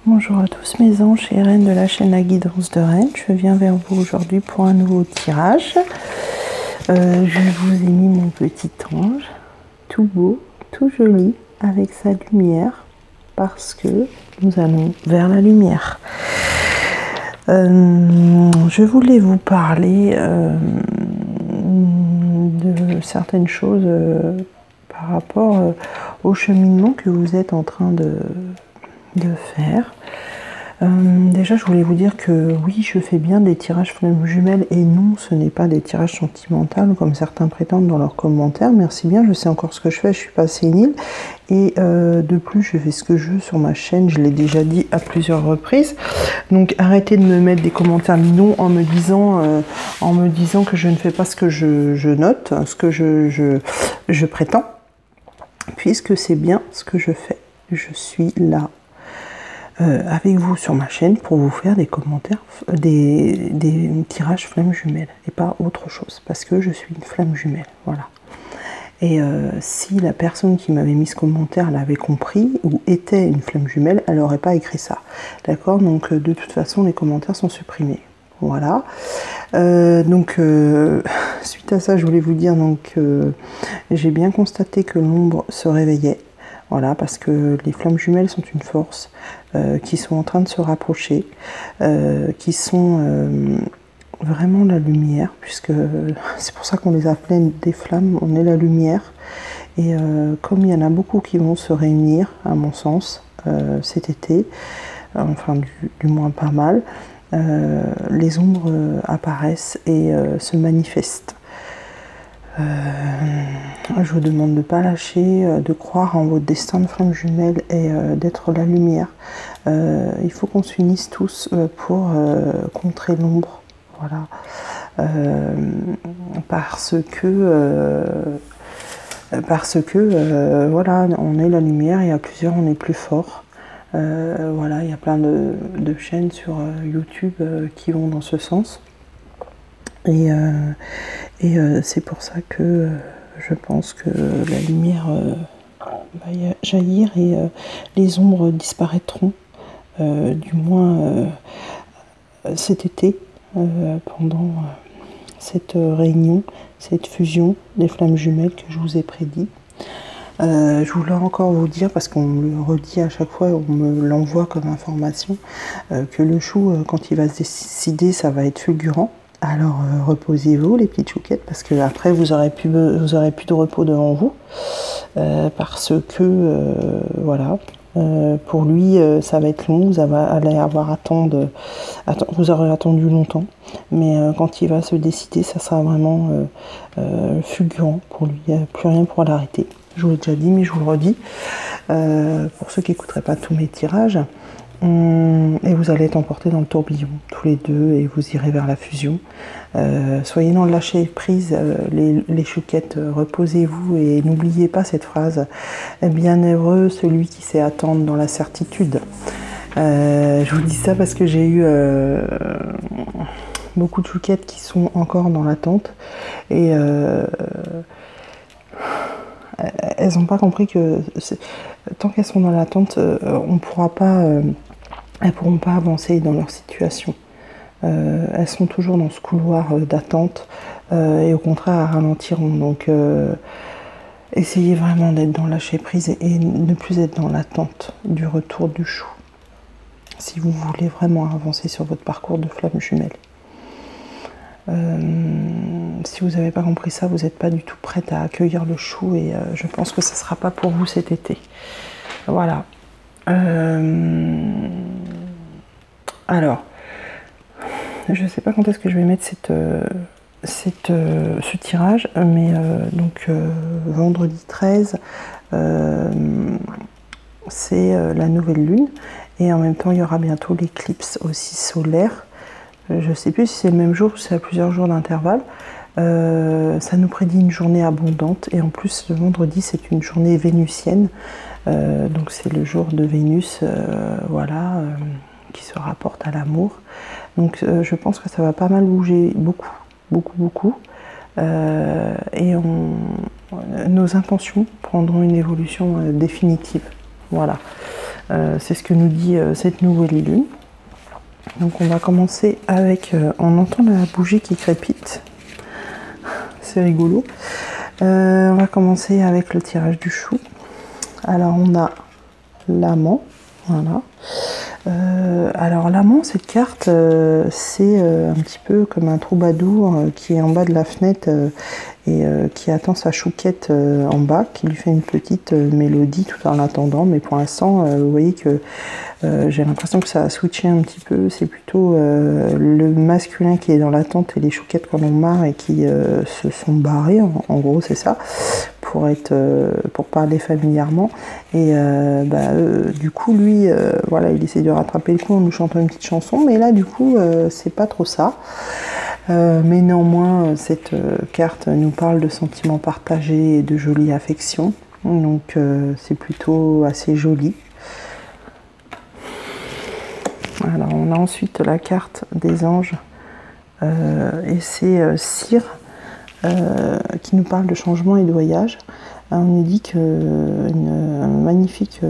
Bonjour à tous mes anges et reines de la chaîne La Guidance de Rennes. Je viens vers vous aujourd'hui pour un nouveau tirage. Je vous ai mis mon petit ange, tout beau, tout joli, avec sa lumière, parce que nous allons vers la lumière. Je voulais vous parler de certaines choses par rapport au cheminement que vous êtes en train de faire. Déjà, je voulais vous dire que oui, je fais bien des tirages flammes jumelles et non, ce n'est pas des tirages sentimentaux comme certains prétendent dans leurs commentaires. Merci bien, je sais encore ce que je fais, je suis pas sénile. Et de plus, je fais ce que je veux sur ma chaîne, je l'ai déjà dit à plusieurs reprises. Donc arrêtez de me mettre des commentaires mignons en me disant que je ne fais pas ce que je note, ce que je prétends, puisque c'est bien ce que je fais. Je suis là avec vous sur ma chaîne pour vous faire des commentaires, des tirages flammes jumelles et pas autre chose, parce que je suis une flamme jumelle, voilà. Et si la personne qui m'avait mis ce commentaire l'avait compris ou était une flamme jumelle, elle n'aurait pas écrit ça, d'accord? Donc de toute façon les commentaires sont supprimés, voilà. Suite à ça, je voulais vous dire j'ai bien constaté que l'ombre se réveillait. Voilà, parce que les flammes jumelles sont une force, qui sont en train de se rapprocher, qui sont vraiment la lumière, puisque c'est pour ça qu'on les appelait des flammes, on est la lumière. Et comme il y en a beaucoup qui vont se réunir, à mon sens, cet été, enfin du moins pas mal, les ombres apparaissent et se manifestent. Je vous demande de ne pas lâcher, de croire en votre destin de flamme jumelle et d'être la lumière. Il faut qu'on s'unisse tous pour contrer l'ombre, voilà. Parce que voilà, on est la lumière et à plusieurs on est plus fort. Voilà, il y a plein de chaînes sur YouTube qui vont dans ce sens. Et c'est pour ça que je pense que la lumière va jaillir et les ombres disparaîtront, du moins cet été, pendant cette réunion, cette fusion des flammes jumelles que je vous ai prédit. Je voulais encore vous dire, parce qu'on me le redit à chaque fois, on me l'envoie comme information, que le chou, quand il va se décider, ça va être fulgurant. Alors reposez-vous les petites chouquettes, parce que après vous aurez plus de repos devant vous, parce que voilà, pour lui ça va être long, vous allez avoir vous aurez attendu longtemps, mais quand il va se décider, ça sera vraiment fulgurant pour lui, il n'y a plus rien pour l'arrêter. Je vous l'ai déjà dit, mais je vous le redis, pour ceux qui n'écouteraient pas tous mes tirages. Et vous allez être emportés dans le tourbillon, tous les deux, et vous irez vers la fusion. Soyez dans le lâcher prise, les chouquettes, reposez-vous et n'oubliez pas cette phrase. Bienheureux celui qui sait attendre dans la certitude. Je vous dis ça parce que j'ai eu beaucoup de chouquettes qui sont encore dans l'attente et elles n'ont pas compris que tant qu'elles sont dans l'attente, on ne pourra pas... elles ne pourront pas avancer dans leur situation. Elles sont toujours dans ce couloir d'attente et au contraire, elles ralentiront. Donc, essayez vraiment d'être dans le lâcher prise et ne plus être dans l'attente du retour du chou. Si vous voulez vraiment avancer sur votre parcours de flamme jumelle. Si vous n'avez pas compris ça, vous n'êtes pas du tout prête à accueillir le chou et je pense que ça ne sera pas pour vous cet été. Voilà. Alors, je ne sais pas quand est-ce que je vais mettre ce tirage, mais vendredi 13, c'est la nouvelle lune, et en même temps il y aura bientôt l'éclipse aussi solaire. Je ne sais plus si c'est le même jour ou si c'est à plusieurs jours d'intervalle. Ça nous prédit une journée abondante, et en plus le vendredi c'est une journée vénusienne. Donc c'est le jour de Vénus, voilà, qui se rapporte à l'amour. Donc je pense que ça va pas mal bouger, beaucoup. Et nos intentions prendront une évolution définitive. Voilà. C'est ce que nous dit cette nouvelle lune. Donc on va commencer avec, on entend la bougie qui crépite, c'est rigolo. On va commencer avec le tirage du chou. Alors on a l'amant, voilà. Alors l'amant, cette carte, c'est un petit peu comme un troubadour qui est en bas de la fenêtre et qui attend sa chouquette en bas, qui lui fait une petite mélodie tout en l'attendant. Mais pour l'instant, vous voyez que j'ai l'impression que ça a switché un petit peu. C'est plutôt le masculin qui est dans l'attente et les chouquettes qu'on en marre et qui se sont barrées. En gros, c'est ça, pour parler familièrement. Et du coup, lui, voilà, il essaie de rattraper le coup en nous chantant une petite chanson. Mais là, du coup, c'est pas trop ça. Mais néanmoins, cette carte nous parle de sentiments partagés et de jolie affection. Donc, c'est plutôt assez joli. Alors, on a ensuite la carte des anges. Et c'est Cire qui nous parle de changement et de voyage. On nous dit qu'une magnifique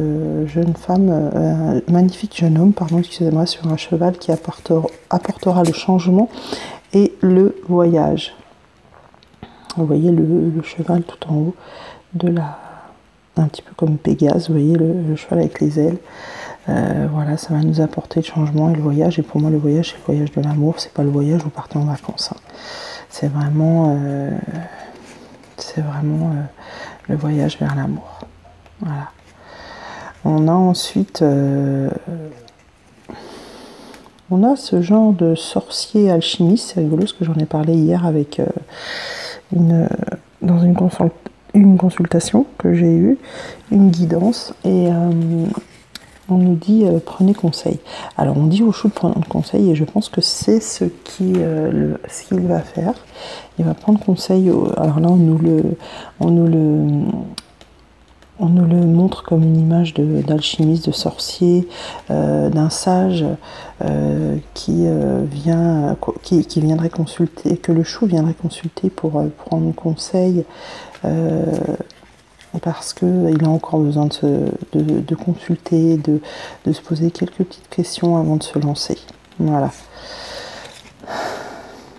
jeune femme, magnifique jeune homme, pardon, excusez-moi, sur un cheval qui apportera le changement et le voyage. Vous voyez le cheval tout en haut un petit peu comme Pégase, vous voyez le cheval avec les ailes. Voilà, ça va nous apporter le changement et le voyage. Et pour moi, le voyage, c'est le voyage de l'amour. C'est pas le voyage où vous partez en vacances. Hein. C'est vraiment le voyage vers l'amour. Voilà. On a ensuite, on a ce genre de sorcier alchimiste. C'est rigolo parce que j'en ai parlé hier avec dans une consultation que j'ai eue, une guidance et on nous dit prenez conseil. Alors on dit au chou de prendre conseil et je pense que c'est ce qu'il va faire. Il va prendre conseil. Alors là on nous le montre comme une image d'alchimiste, de sorcier, d'un sage qui viendrait consulter, que le chou viendrait consulter pour prendre conseil. Parce qu'il a encore besoin de consulter, de se poser quelques petites questions avant de se lancer. Voilà.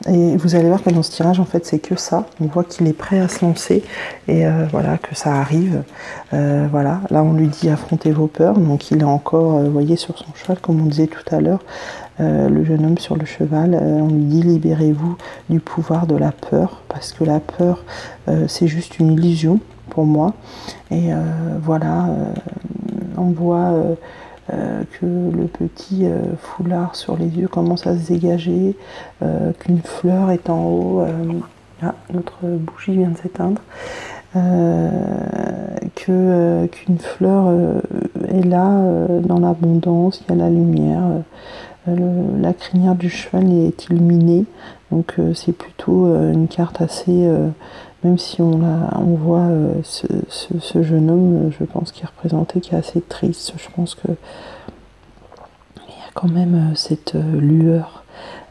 Et vous allez voir que dans ce tirage, en fait, c'est que ça. On voit qu'il est prêt à se lancer et voilà, que ça arrive. Voilà. Là, on lui dit affrontez vos peurs. Donc, il est encore, vous voyez, sur son cheval, comme on disait tout à l'heure, le jeune homme sur le cheval. On lui dit libérez-vous du pouvoir de la peur, parce que la peur, c'est juste une illusion pour moi. Et voilà, on voit que le petit foulard sur les yeux commence à se dégager, qu'une fleur est en haut. Notre bougie vient de s'éteindre. Qu'une fleur est là dans l'abondance, il y a la lumière. La crinière du cheval est illuminée, donc c'est plutôt une carte assez... même si on voit ce jeune homme, je pense qu'il est représenté, qui est assez triste. Je pense que il y a quand même cette lueur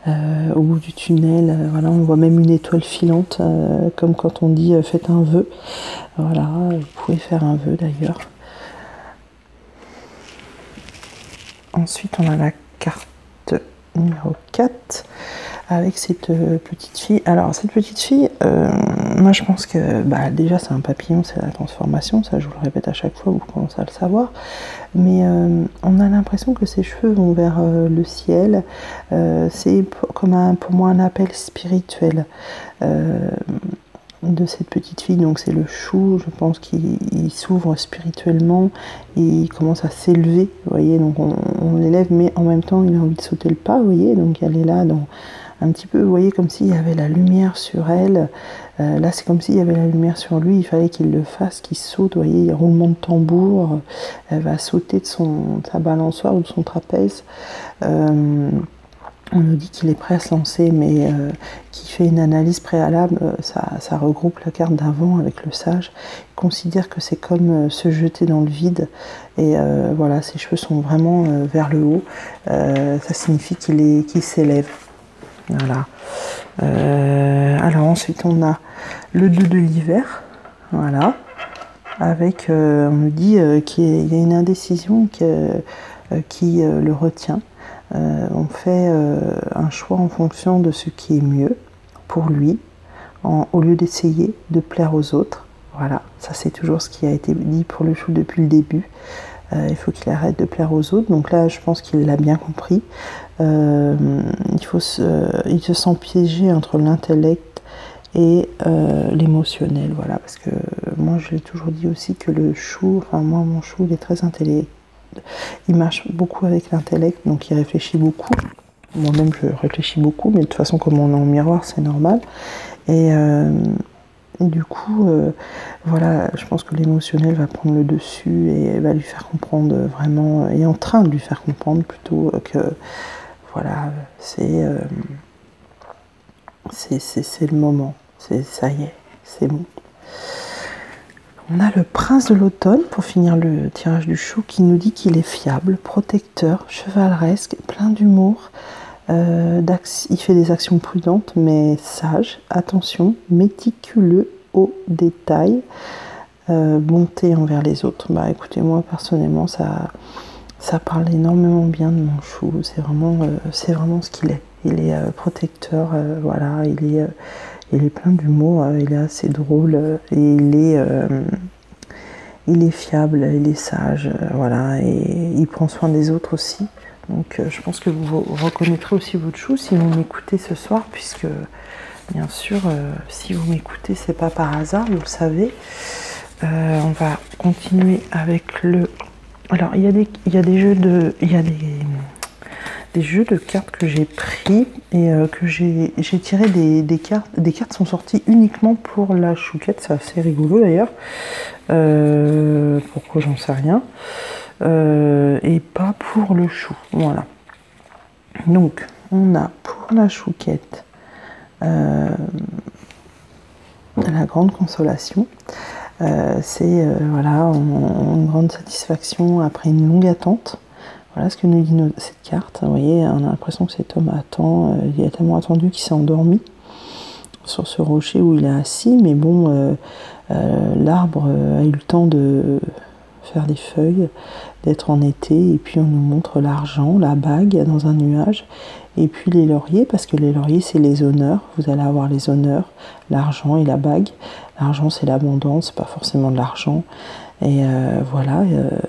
au bout du tunnel. Voilà, on voit même une étoile filante, comme quand on dit faites un vœu. Voilà, vous pouvez faire un vœu d'ailleurs. Ensuite, on a la carte numéro 4 avec cette petite fille. Alors cette petite fille, moi je pense que déjà c'est un papillon, c'est la transformation, ça je vous le répète à chaque fois, vous commencez à le savoir, mais on a l'impression que ses cheveux vont vers le ciel. C'est comme pour moi un appel spirituel de cette petite fille. Donc c'est le chou, je pense qu'il s'ouvre spirituellement et il commence à s'élever, vous voyez, donc on l'élève, mais en même temps il a envie de sauter le pas, vous voyez, donc elle est là dans un petit peu, vous voyez, comme s'il y avait la lumière sur elle. Là c'est comme s'il y avait la lumière sur lui, il fallait qu'il le fasse, qu'il saute, vous voyez, roulement de tambour, elle va sauter de sa balançoire ou de son trapèze. On nous dit qu'il est prêt à se lancer, mais qui fait une analyse préalable, ça regroupe la carte d'avant avec le sage. Il considère que c'est comme se jeter dans le vide. Et voilà, ses cheveux sont vraiment vers le haut. Ça signifie qu'il s'élève. Voilà. Alors ensuite, on a le 2 de l'hiver. Voilà. avec, on me dit qu'il y a une indécision qui le retient. On fait un choix en fonction de ce qui est mieux pour lui, au lieu d'essayer de plaire aux autres. Voilà, ça c'est toujours ce qui a été dit pour le chou depuis le début. Il faut qu'il arrête de plaire aux autres. Donc là, je pense qu'il l'a bien compris. Il se sent piégé entre l'intellect et l'émotionnel. Voilà, parce que moi, je l'ai toujours dit aussi que le chou, enfin moi, mon chou, il est très intelligent. Il marche beaucoup avec l'intellect, donc il réfléchit beaucoup. Moi-même, je réfléchis beaucoup, mais de toute façon, comme on est en miroir, c'est normal. Et du coup, voilà, je pense que l'émotionnel va prendre le dessus et va lui faire comprendre vraiment, est en train de lui faire comprendre plutôt que, voilà, c'est le moment, ça y est, c'est bon. On a le prince de l'automne, pour finir le tirage du chou, qui nous dit qu'il est fiable, protecteur, chevaleresque, plein d'humour. Il fait des actions prudentes mais sages, attention, méticuleux aux détails, bonté envers les autres. Bah écoutez, moi personnellement ça parle énormément bien de mon chou, c'est vraiment ce qu'il est. Il est protecteur, voilà, il est plein d'humour, il est assez drôle et il est fiable, il est sage, voilà, et il prend soin des autres aussi. Donc je pense que vous reconnaîtrez aussi votre chou si vous m'écoutez ce soir, puisque bien sûr, si vous m'écoutez, c'est pas par hasard, vous le savez. On va continuer avec le... Alors il y a des jeux de cartes que j'ai pris et que j'ai tiré des cartes. Des cartes sont sorties uniquement pour la chouquette, c'est assez rigolo d'ailleurs. Pourquoi, j'en sais rien. Et pas pour le chou, voilà. Donc on a pour la chouquette la grande consolation. C'est voilà, une grande satisfaction après une longue attente. Voilà ce que nous dit cette carte. Vous voyez, on a l'impression que cet homme attend, il a tellement attendu qu'il s'est endormi sur ce rocher où il est assis, mais bon, l'arbre a eu le temps de faire des feuilles, d'être en été, et puis on nous montre l'argent, la bague dans un nuage, et puis les lauriers, parce que les lauriers c'est les honneurs, vous allez avoir les honneurs, l'argent et la bague. L'argent c'est l'abondance, pas forcément de l'argent, et voilà,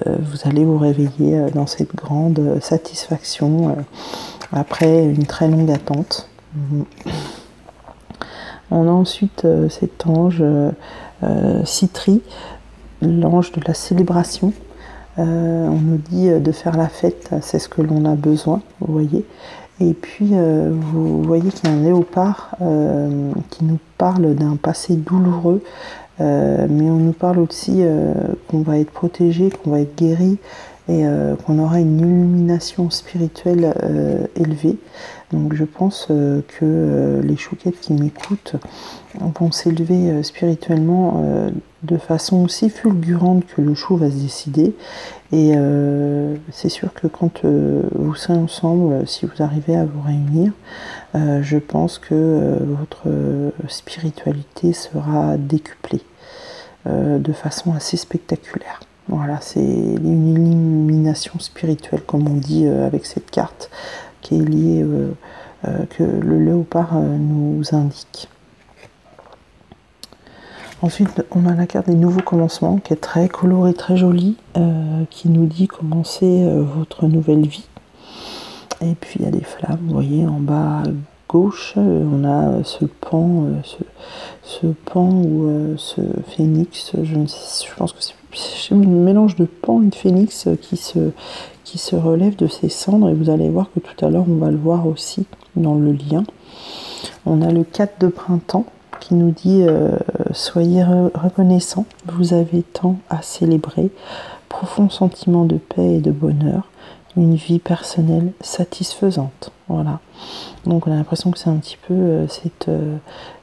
vous allez vous réveiller dans cette grande satisfaction après une très longue attente. On a ensuite cet ange Citri, l'ange de la célébration. On nous dit de faire la fête, c'est ce que l'on a besoin, vous voyez. Et puis vous voyez qu'il y a un léopard qui nous parle d'un passé douloureux, mais on nous parle aussi qu'on va être protégé, qu'on va être guéri, et qu'on aura une illumination spirituelle élevée. Donc je pense que les chouquettes qui m'écoutent vont s'élever spirituellement de façon aussi fulgurante que le chou va se décider. Et c'est sûr que quand vous serez ensemble, si vous arrivez à vous réunir, je pense que votre spiritualité sera décuplée de façon assez spectaculaire. Voilà, c'est une illumination spirituelle, comme on dit avec cette carte, qui est liée, que le léopard nous indique. Ensuite, on a la carte des nouveaux commencements, qui est très colorée, très jolie, qui nous dit commencer votre nouvelle vie. Et puis il y a des flammes, vous voyez, en bas à gauche, on a ce pan, ce pan ou ce phénix, je pense que c'est un mélange de pan et de phénix qui se relève de ses cendres, et vous allez voir que tout à l'heure on va le voir aussi dans le lien. On a le 4 de printemps qui nous dit soyez reconnaissants, vous avez tant à célébrer, profond sentiment de paix et de bonheur, une vie personnelle satisfaisante. Voilà. Donc on a l'impression que c'est un petit peu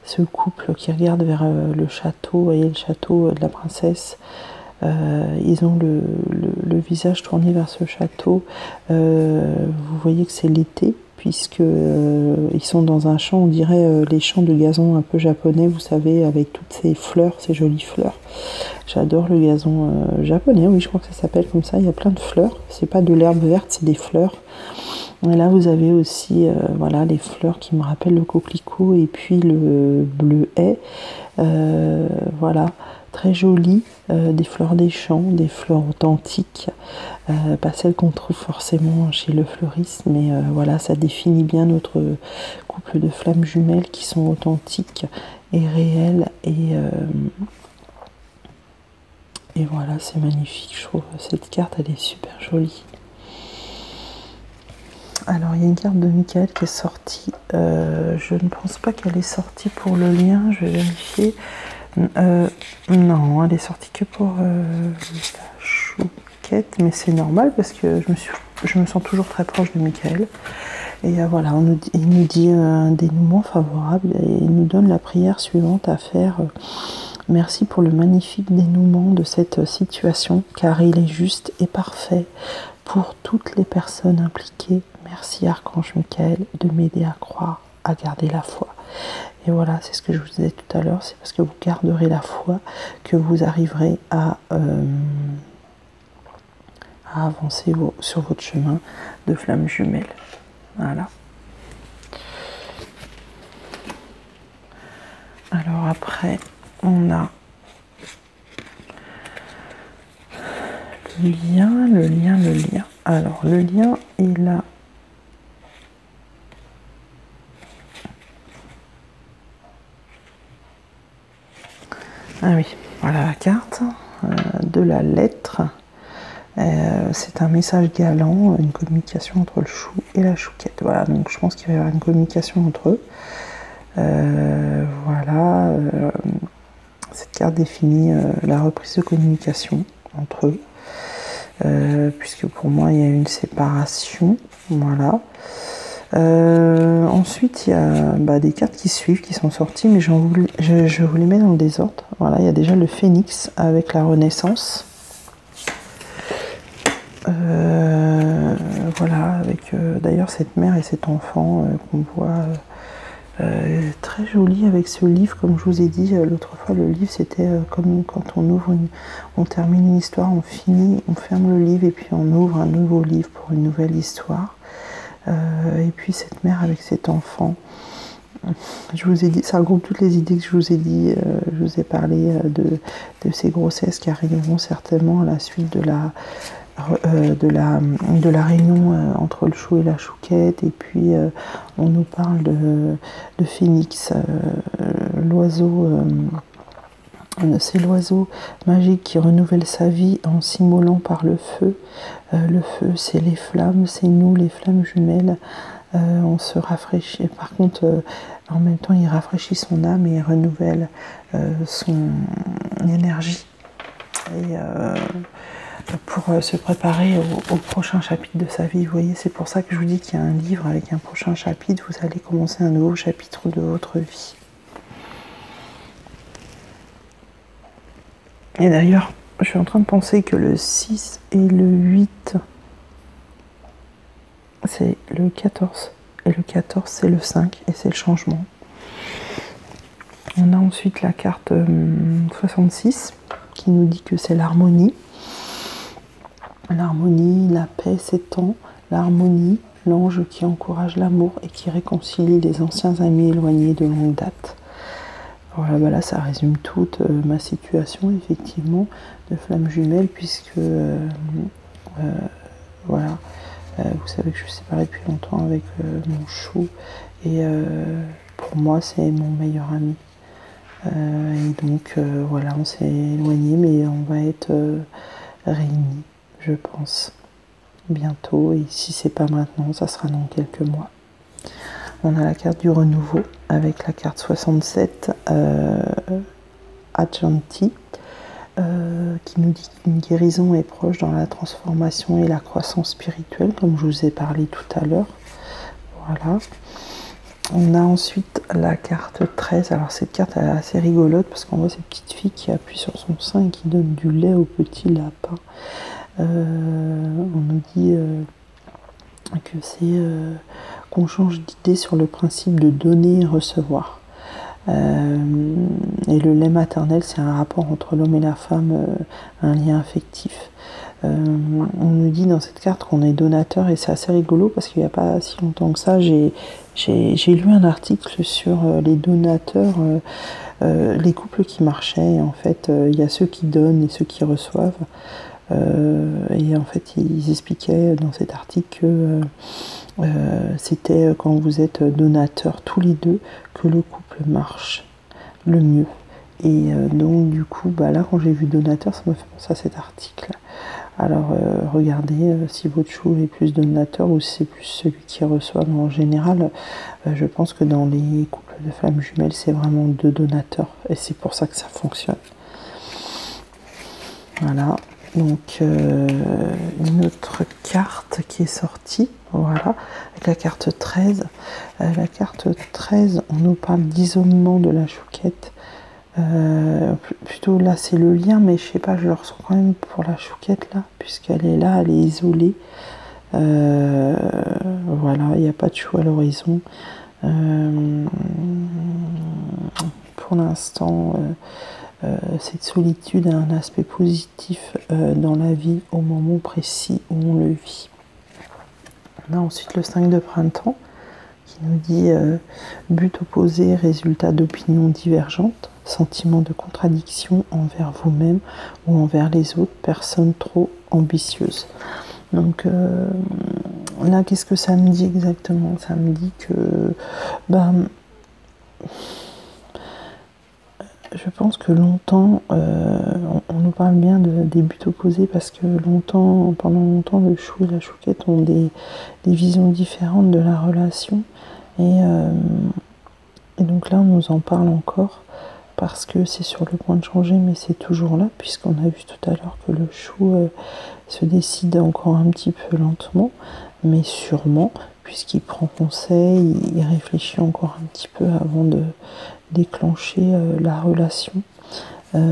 ce couple qui regarde vers le château, vous voyez, le château de la princesse, Ils ont le visage tourné vers ce château. Vous voyez que c'est l'été, puisque ils sont dans un champ, on dirait les champs de gazon un peu japonais, vous savez, avec toutes ces fleurs, ces jolies fleurs. J'adore le gazon japonais, oui, je crois que ça s'appelle comme ça. Il y a plein de fleurs. C'est pas de l'herbe verte, c'est des fleurs. Et là, vous avez aussi, voilà, les fleurs qui me rappellent le coquelicot et puis le bleuet. Voilà, très joli. Des fleurs des champs, des fleurs authentiques, pas celles qu'on trouve forcément chez le fleuriste, mais voilà, ça définit bien notre couple de flammes jumelles qui sont authentiques et réelles, et voilà, c'est magnifique, je trouve. Cette carte, elle est super jolie. Alors, il y a une carte de Michael qui est sortie. Je ne pense pas qu'elle est sortie pour le lien, je vais vérifier. Non, elle est sortie que pour la chouquette, mais c'est normal parce que je me sens toujours très proche de Michael. Et voilà, il nous dit un dénouement favorable et il nous donne la prière suivante à faire. Merci pour le magnifique dénouement de cette situation, car il est juste et parfait pour toutes les personnes impliquées. Merci Archange Michael de m'aider à croire, à garder la foi. Et voilà, c'est ce que je vous disais tout à l'heure, c'est parce que vous garderez la foi que vous arriverez à avancer sur votre chemin de flamme jumelle. Voilà. Alors après, on a le lien. Alors le lien, il a... Ah oui, voilà la carte de la lettre. C'est un message galant, une communication entre le chou et la chouquette. Voilà, donc je pense qu'il va y avoir une communication entre eux. Voilà, cette carte définit la reprise de communication entre eux, puisque pour moi il y a une séparation. Voilà. Ensuite, il y a des cartes qui suivent, qui sont sorties, mais je vous les mets dans le désordre. Voilà, il y a déjà le phénix avec la renaissance. Voilà, avec d'ailleurs cette mère et cet enfant qu'on voit très joli avec ce livre, comme je vous ai dit l'autre fois. Le livre, c'était comme quand on termine une histoire, on finit, on ferme le livre et puis on ouvre un nouveau livre pour une nouvelle histoire. Et puis cette mère avec cet enfant, je vous ai dit, ça regroupe toutes les idées que je vous ai dit. Je vous ai parlé de ces grossesses qui arriveront certainement à la suite de la réunion entre le chou et la chouquette. Et puis on nous parle de phénix, l'oiseau. C'est l'oiseau magique qui renouvelle sa vie en s'immolant par le feu. Le feu, c'est les flammes, c'est nous, les flammes jumelles. On se rafraîchit. Par contre, en même temps, il rafraîchit son âme et il renouvelle son énergie. Et pour se préparer au prochain chapitre de sa vie. Vous voyez, c'est pour ça que je vous dis qu'il y a un livre avec un prochain chapitre. Vous allez commencer un nouveau chapitre de votre vie. Et d'ailleurs, je suis en train de penser que le 6 et le 8, c'est le 14. Et le 14, c'est le 5 et c'est le changement. On a ensuite la carte 66 qui nous dit que c'est l'harmonie. L'harmonie, la paix s'étend. L'harmonie, l'ange qui encourage l'amour et qui réconcilie les anciens amis éloignés de longue date. Voilà, là ça résume toute ma situation effectivement de flamme jumelle, puisque voilà, vous savez que je suis séparée depuis longtemps avec mon chou, et pour moi c'est mon meilleur ami. Et donc voilà, on s'est éloigné, mais on va être réunis, je pense, bientôt, et si c'est pas maintenant, ça sera dans quelques mois. On a la carte du renouveau avec la carte 67, Adjanti, qui nous dit qu'une guérison est proche dans la transformation et la croissance spirituelle, comme je vous ai parlé tout à l'heure. Voilà. On a ensuite la carte 13. Alors cette carte elle est assez rigolote parce qu'on voit cette petite fille qui appuie sur son sein et qui donne du lait au petit lapin. On nous dit que c'est qu'on change d'idée sur le principe de donner et recevoir. Et le lait maternel, c'est un rapport entre l'homme et la femme, un lien affectif. On nous dit dans cette carte qu'on est donateur et c'est assez rigolo parce qu'il n'y a pas si longtemps que ça, j'ai lu un article sur les donateurs, les couples qui marchaient. Et en fait, il y a ceux qui donnent et ceux qui reçoivent. Et en fait, ils expliquaient dans cet article que c'était quand vous êtes donateurs tous les deux que le couple marche le mieux. Et donc du coup, là quand j'ai vu donateur, ça m'a fait penser à cet article. Alors regardez si votre chou est plus donateur ou si c'est plus celui qui reçoit. Mais en général, je pense que dans les couples de flammes jumelles, c'est vraiment 2 donateurs. Et c'est pour ça que ça fonctionne. Voilà. Donc une autre carte qui est sortie, voilà, avec la carte 13. La carte 13, on nous parle d'isolement de la chouquette. Plutôt là c'est le lien, mais je sais pas, je le ressens quand même pour la chouquette là, puisqu'elle est là, elle est isolée. Voilà, il n'y a pas de chou à l'horizon. Pour l'instant, cette solitude a un aspect positif dans la vie au moment précis où on le vit. On a ensuite le 5 de printemps qui nous dit but opposé, résultat d'opinions divergentes, sentiment de contradiction envers vous-même ou envers les autres, personne trop ambitieuse. Donc là, qu'est-ce que ça me dit exactement? Ça me dit que je pense que longtemps, on nous parle bien des buts opposés parce que pendant longtemps, le chou et la chouquette ont des visions différentes de la relation. Et donc là, on nous en parle encore parce que c'est sur le point de changer, mais c'est toujours là, puisqu'on a vu tout à l'heure que le chou se décide encore un petit peu lentement, mais sûrement, puisqu'il prend conseil, il réfléchit encore un petit peu avant de déclencher la relation. Mais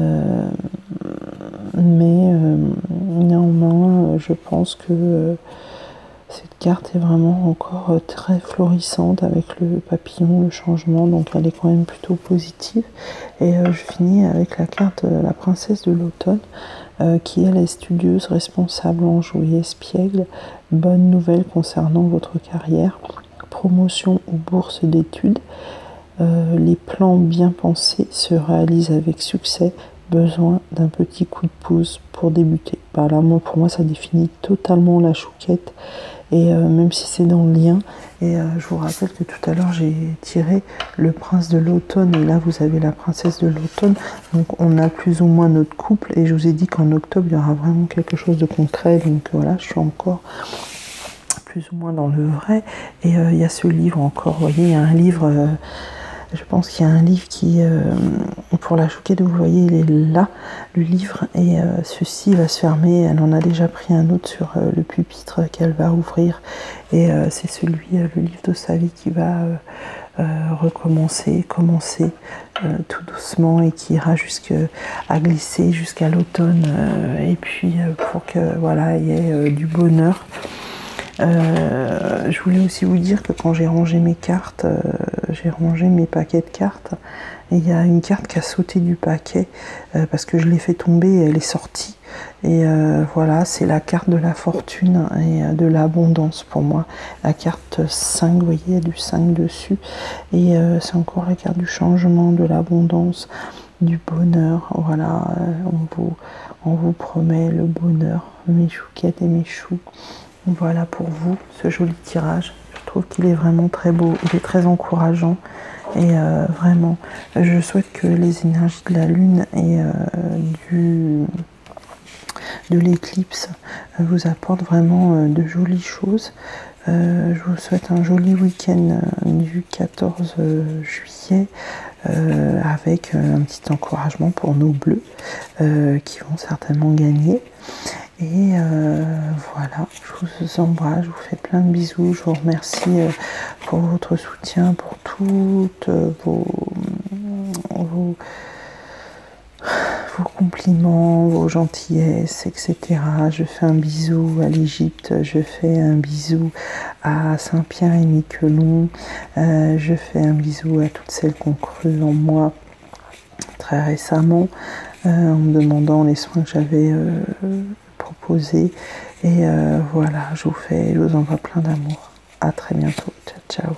néanmoins, je pense que cette carte est vraiment encore très florissante avec le papillon, le changement, donc elle est quand même plutôt positive. Et je finis avec la carte la princesse de l'automne, qui elle est studieuse, responsable, enjouée, espiègle. Bonne nouvelle concernant votre carrière, promotion ou bourse d'études. Les plans bien pensés se réalisent avec succès. Besoin d'un petit coup de pouce pour débuter. Là, pour moi, ça définit totalement la chouquette. Et même si c'est dans le lien, et je vous rappelle que tout à l'heure j'ai tiré le prince de l'automne et là vous avez la princesse de l'automne, donc on a plus ou moins notre couple et je vous ai dit qu'en octobre il y aura vraiment quelque chose de concret, donc voilà, je suis encore plus ou moins dans le vrai. Et il y a ce livre encore, vous voyez, il y a un livre, je pense qu'il y a un livre qui, pour la chouquette, vous voyez, il est là, le livre, et ceci va se fermer. Elle en a déjà pris un autre sur le pupitre qu'elle va ouvrir, et c'est celui, le livre de sa vie qui va commencer tout doucement et qui ira à glisser jusqu'à l'automne, et puis pour que voilà, il y ait du bonheur. Je voulais aussi vous dire que quand j'ai rangé mes cartes, j'ai rangé mes paquets de cartes, et il y a une carte qui a sauté du paquet parce que je l'ai fait tomber et elle est sortie. Et voilà, c'est la carte de la fortune et de l'abondance pour moi. La carte 5, vous voyez, il y a du 5 dessus. Et c'est encore la carte du changement, de l'abondance, du bonheur. Voilà, on vous promet le bonheur, mes chouquettes et mes choux. Voilà pour vous, ce joli tirage. Je trouve qu'il est vraiment très beau, il est très encourageant. Et vraiment, je souhaite que les énergies de la lune et de l'éclipse vous apportent vraiment de jolies choses. Je vous souhaite un joli week-end du 14 juillet avec un petit encouragement pour nos bleus qui vont certainement gagner. Et voilà, je vous embrasse, je vous fais plein de bisous, je vous remercie pour votre soutien, pour tout toutes vos compliments, vos gentillesses, etc. Je fais un bisou à l'Égypte, je fais un bisou à Saint-Pierre et Miquelon, je fais un bisou à toutes celles qui ont cru en moi très récemment, en me demandant les soins que j'avais proposés. Et voilà, je vous envoie plein d'amour. À très bientôt. Ciao, ciao.